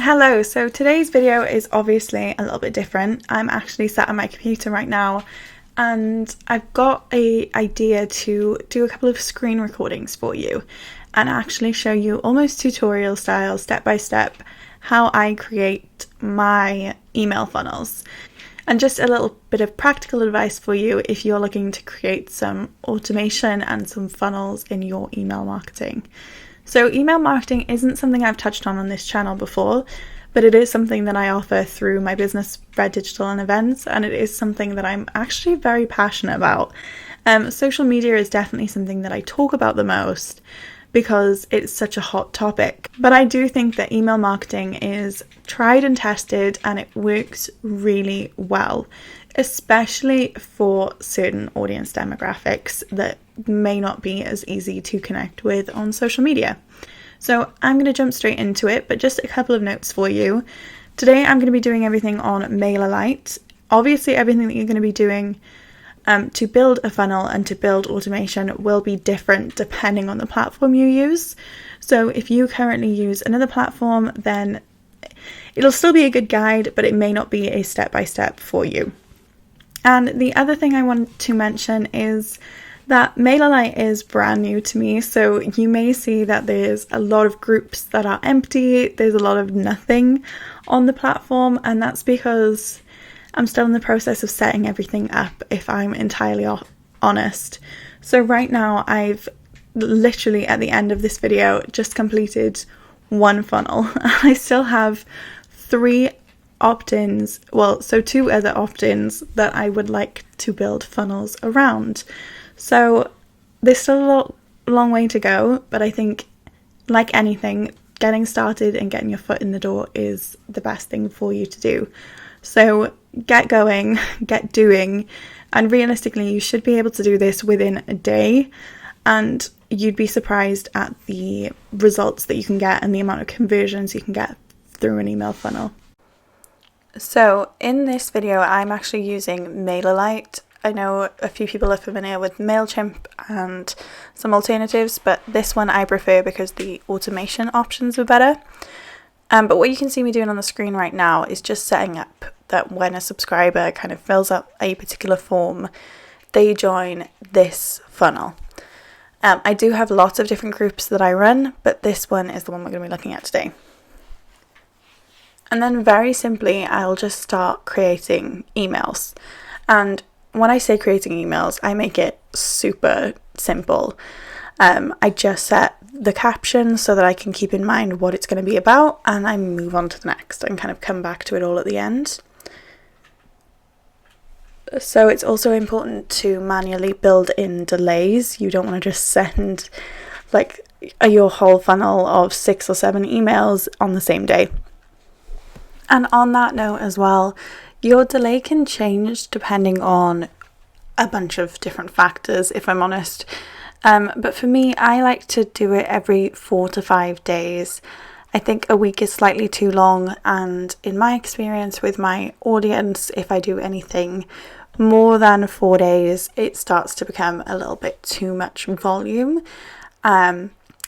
Hello, so today's video is obviously a little bit different. I'm actually sat on my computer right now and I've got an idea to do a couple of screen recordings for you and actually show you almost tutorial style, step by step, how I create my email funnels. And just a little bit of practical advice for you if you're looking to create some automation and some funnels in your email marketing. So email marketing isn't something I've touched on this channel before, but it is something that I offer through my business, Red Digital and Events, and it is something that I'm actually very passionate about. Social media is definitely something that I talk about the most because it's such a hot topic. But I do think that email marketing is tried and tested and it works really well, especially for certain audience demographics that may not be as easy to connect with on social media. So I'm going to jump straight into it, but just a couple of notes for you. Today I'm going to be doing everything on Mailerlite. Obviously everything that you're going to be doing to build a funnel and to build automation will be different depending on the platform you use. So if you currently use another platform, then it'll still be a good guide, but it may not be a step-by-step for you. And the other thing I want to mention is that Mailerlite is brand new to me, so you may see that there's a lot of groups that are empty, there's a lot of nothing on the platform, and that's because I'm still in the process of setting everything up, if I'm entirely honest. So right now I've literally at the end of this video just completed one funnel. I still have 3 opt-ins, so 2 other opt-ins that I would like to build funnels around. So there's still a long way to go, but I think like anything, getting started and getting your foot in the door is the best thing for you to do. So get going, get doing, and realistically you should be able to do this within a day, and you'd be surprised at the results that you can get and the amount of conversions you can get through an email funnel. So in this video I'm actually using Mailerlite. I know a few people are familiar with MailChimp and some alternatives, but this one I prefer because the automation options are better. But what you can see me doing on the screen right now is just setting up that when a subscriber kind of fills out a particular form, they join this funnel. I do have lots of different groups that I run, but this one is the one we're going to be looking at today. And then very simply, I'll just start creating emails. And when I say creating emails, I make it super simple. I just set the caption so that I can keep in mind what it's going to be about, and I move on to the next and kind of come back to it all at the end. So it's also important to manually build in delays. You don't want to just send like your whole funnel of 6 or 7 emails on the same day. And on that note as well, your delay can change depending on a bunch of different factors, if I'm honest. But for me, I like to do it every 4 to 5 days. I think a week is slightly too long, and in my experience with my audience, if I do anything more than 4 days, it starts to become a little bit too much volume.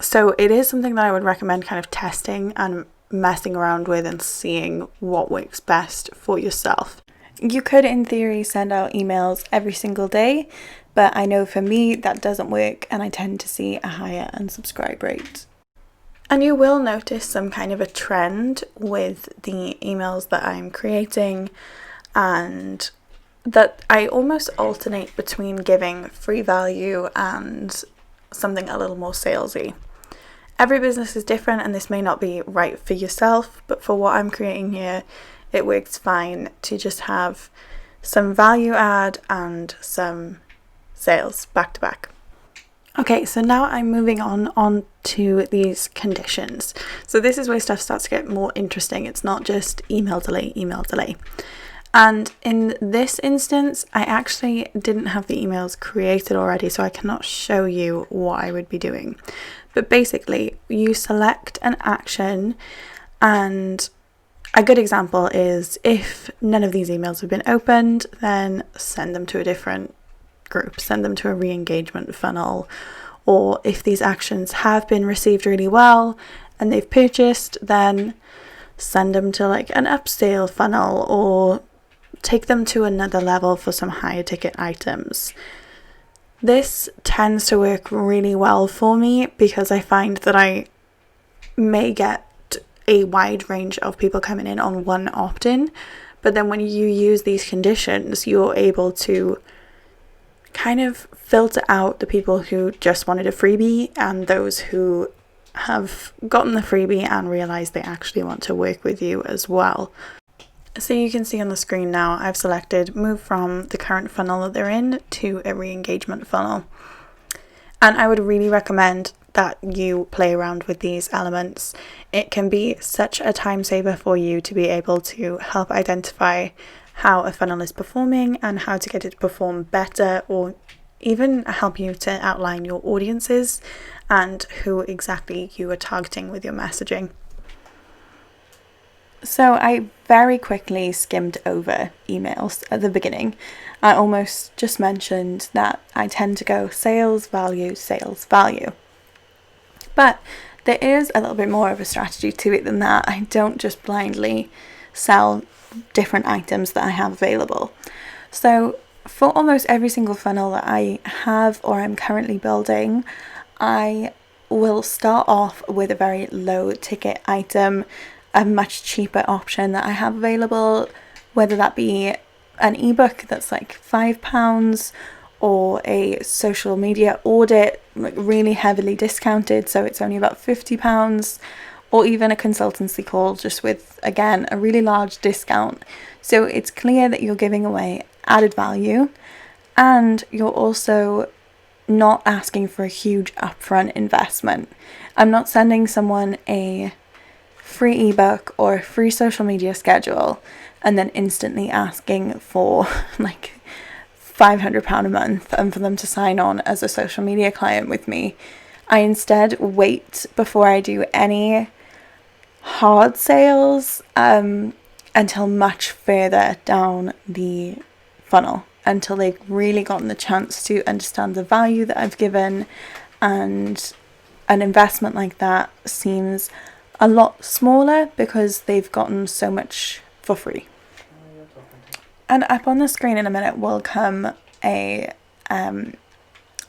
So it is something that I would recommend kind of testing and messing around with and seeing what works best for yourself. You could in theory send out emails every single day, but I know for me that doesn't work and I tend to see a higher unsubscribe rate. And you will notice some kind of a trend with the emails that I'm creating, and that I almost alternate between giving free value and something a little more salesy. Every business is different and this may not be right for yourself, but for what I'm creating here, it works fine to just have some value add and some sales back to back. Okay, so now I'm moving on to these conditions. So this is where stuff starts to get more interesting. It's not just email delay. And in this instance, I actually didn't have the emails created already, so I cannot show you what I would be doing. But basically, you select an action, and a good example is if none of these emails have been opened, then send them to a different group, send them to a re-engagement funnel. Or if these actions have been received really well and they've purchased, then send them to like an upscale funnel or take them to another level for some higher ticket items. This tends to work really well for me because I find that I may get a wide range of people coming in on one opt-in, but then when you use these conditions, you're able to kind of filter out the people who just wanted a freebie and those who have gotten the freebie and realized they actually want to work with you as well. So you can see on the screen now, I've selected move from the current funnel that they're in to a re-engagement funnel. And I would really recommend that you play around with these elements. It can be such a time saver for you to be able to help identify how a funnel is performing and how to get it to perform better, or even help you to outline your audiences and who exactly you are targeting with your messaging. So I very quickly skimmed over emails at the beginning. I almost just mentioned that I tend to go sales value, sales value. But there is a little bit more of a strategy to it than that. I don't just blindly sell different items that I have available. So for almost every single funnel that I have or I'm currently building, I will start off with a very low ticket item, a much cheaper option that I have available, whether that be an ebook that's like £5 or a social media audit, like really heavily discounted, so it's only about £50, or even a consultancy call just with, again, a really large discount. So it's clear that you're giving away added value and you're also not asking for a huge upfront investment. I'm not sending someone a free ebook or a free social media schedule and then instantly asking for like £500 a month and for them to sign on as a social media client with me. I instead wait before I do any hard sales until much further down the funnel, until they've really gotten the chance to understand the value that I've given, and an investment like that seems a lot smaller because they've gotten so much for free. And up on the screen in a minute will come a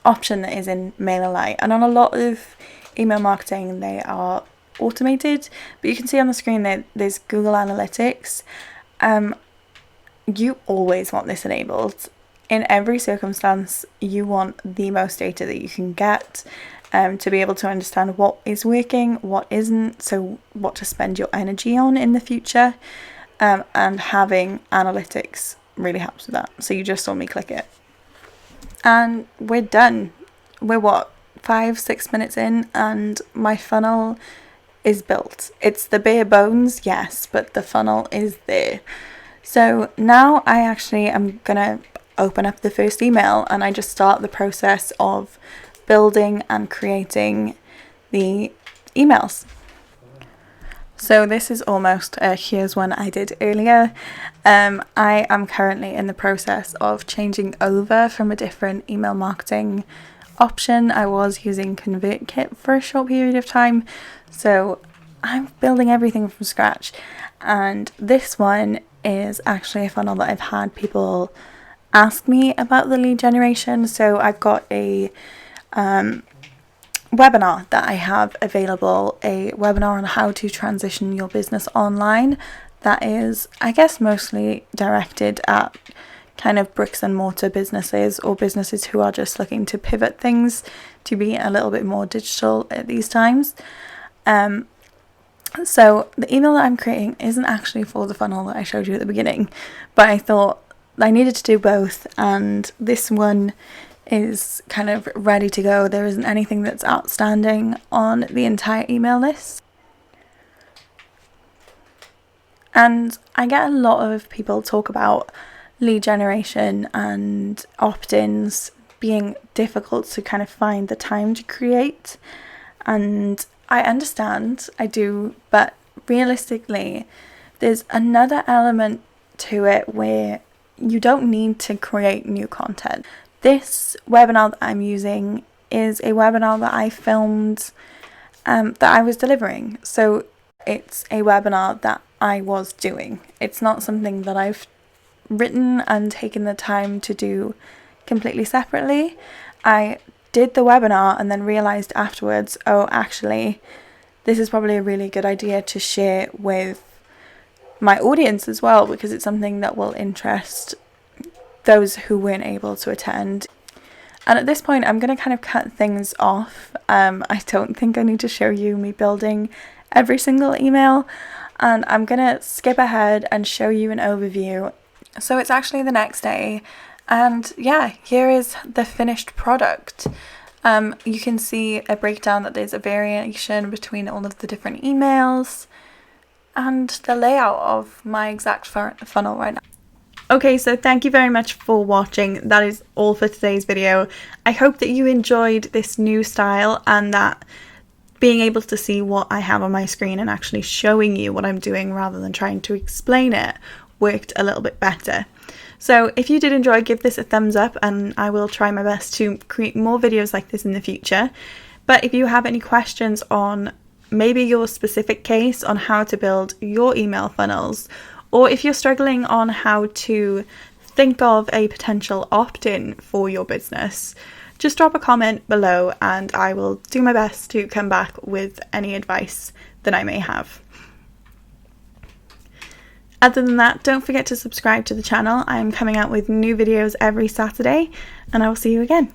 option that is in Mailerlite, and on a lot of email marketing they are automated, but you can see on the screen that there's Google Analytics. You always want this enabled. In every circumstance, you want the most data that you can get to be able to understand what is working, what isn't, so what to spend your energy on in the future. And having analytics really helps with that. So you just saw me click it. And we're done. We're 5-6 minutes in and my funnel is built. It's the bare bones, yes, but the funnel is there. So now I actually am gonna open up the first email and I just start the process of building and creating the emails. So this is almost here's one I did earlier. I am currently in the process of changing over from a different email marketing option. I was using ConvertKit for a short period of time, so I'm building everything from scratch. And this one is actually a funnel that I've had people ask me about the lead generation. So I've got a webinar that I have available, a webinar on how to transition your business online that is, I guess, mostly directed at kind of bricks and mortar businesses or businesses who are just looking to pivot things to be a little bit more digital at these times. So the email that I'm creating isn't actually for the funnel that I showed you at the beginning, but I thought I needed to do both, and this one is kind of ready to go. There isn't anything that's outstanding on the entire email list. And I get a lot of people talk about lead generation and opt-ins being difficult to kind of find the time to create. And I understand, I do, but realistically, there's another element to it where you don't need to create new content. This webinar that I'm using is a webinar that I filmed that I was delivering. So It's a webinar that I was doing. It's not something that I've written and taken the time to do completely separately. I did the webinar and then realised afterwards, oh, actually, this is probably a really good idea to share with my audience as well, because it's something that will interest those who weren't able to attend. And at this point, I'm going to kind of cut things off. I don't think I need to show you me building every single email, and I'm going to skip ahead and show you an overview. So it's actually the next day, and yeah, here is the finished product. You can see a breakdown that there's a variation between all of the different emails and the layout of my exact funnel right now. Okay, so thank you very much for watching. That is all for today's video. I hope that you enjoyed this new style and that being able to see what I have on my screen and actually showing you what I'm doing rather than trying to explain it worked a little bit better. So if you did enjoy, give this a thumbs up and I will try my best to create more videos like this in the future. But if you have any questions on maybe your specific case on how to build your email funnels, or if you're struggling on how to think of a potential opt-in for your business, just drop a comment below and I will do my best to come back with any advice that I may have. Other than that, don't forget to subscribe to the channel. I'm coming out with new videos every Saturday, and I will see you again.